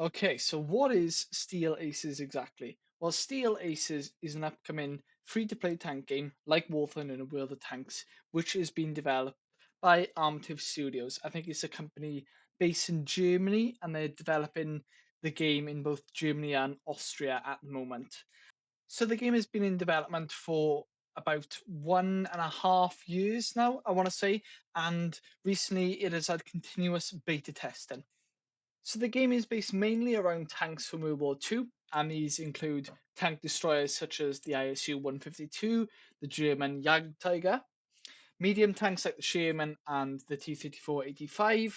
Okay, so what is Steel Aces exactly? Well, Steel Aces is an upcoming free-to-play tank game like War Thunder and World of Tanks, which is being developed by Armative Studios. I think it's a company based in Germany, and they're developing the game in both Germany and Austria at the moment. So the game has been in development for about 1.5 years now, I want to say, and recently it has had continuous beta testing. So the game is based mainly around tanks from World War II, and these include tank destroyers such as the ISU 152, the German Jagdtiger, medium tanks like the Sherman and the T-34-85,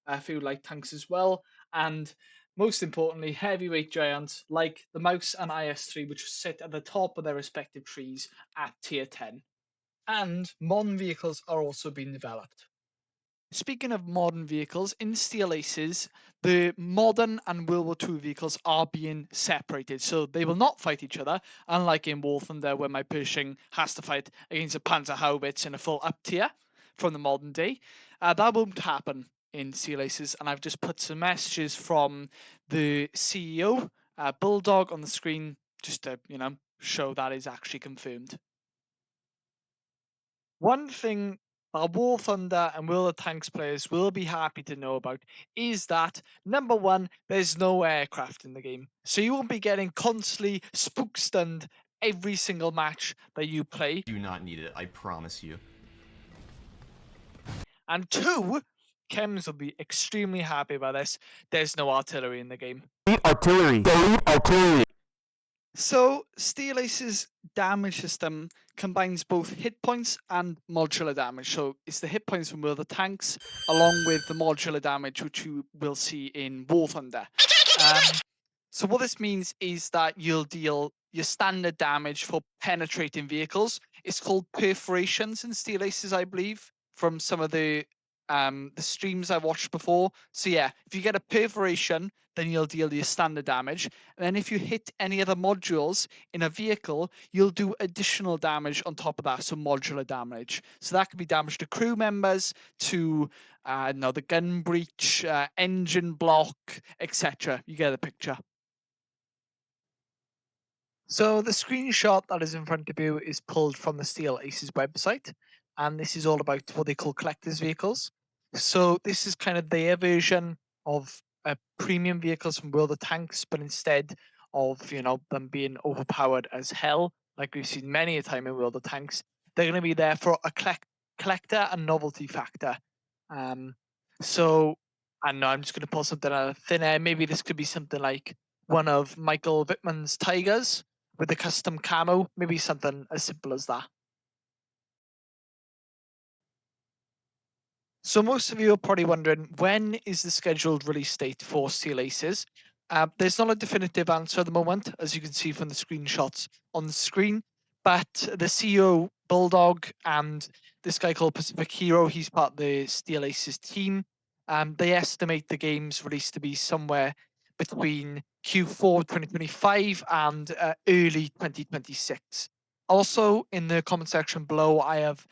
a few light tanks as well, and most importantly, heavyweight giants like the Mouse and IS-3, which sit at the top of their respective trees at tier 10. And modern vehicles are also being developed. Speaking of modern vehicles, in Steel Aces, the modern and World War II vehicles are being separated. So they will not fight each other, unlike in War Thunder, where my Pershing has to fight against a Panzerhaubitze in a full up tier from the modern day. That won't happen in Steel Aces, and I've just put some messages from the CEO, Bulldog, on the screen just to, show that is actually confirmed. One thing that War Thunder and World of Tanks players will be happy to know about is that number one, there's no aircraft in the game. So you won't be getting constantly spook stunned every single match that you play. Do not need it, I promise you. And two, Chems will be extremely happy about this. There's no artillery in the game. Delete artillery. Delete artillery. So, Steel Ace's damage system combines both hit points and modular damage. So, it's the hit points from World of Tanks, along with the modular damage, which you will see in War Thunder. So, what this means is that you'll deal your standard damage for penetrating vehicles. It's called perforations in Steel Aces, I believe, from some of the streams I've watched before. So yeah, if you get a perforation, then you'll deal your standard damage. And then if you hit any other modules in a vehicle, you'll do additional damage on top of that, so modular damage. So that could be damage to crew members, to the gun breach, engine block, etc. You get the picture. So the screenshot that is in front of you is pulled from the Steel Aces website, and this is all about what they call collectors vehicles. So this is kind of their version of premium vehicles from World of Tanks, but instead of them being overpowered as hell, like we've seen many a time in World of Tanks, they're going to be there for a collector and novelty factor. So I don't know, I'm just going to pull something out of thin air. Maybe this could be something like one of Michael Wittmann's Tigers with a custom camo, maybe something as simple as that. So most of you are probably wondering, when is the scheduled release date for Steel Aces? There's not a definitive answer at the moment, as you can see from the screenshots on the screen, but the CEO, Bulldog, and this guy called Pacific Hero, he's part of the Steel Aces team. They estimate the game's release to be somewhere between Q4 2025 and early 2026. Also, in the comment section below, I have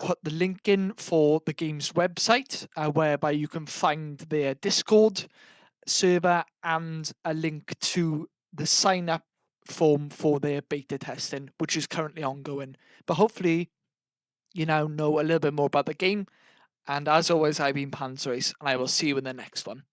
put the link in for the game's website, whereby you can find their Discord server and a link to the sign up form for their beta testing, which is currently ongoing. But hopefully, you now know a little bit more about the game. And as always, I've been Panzerkampf, and I will see you in the next one.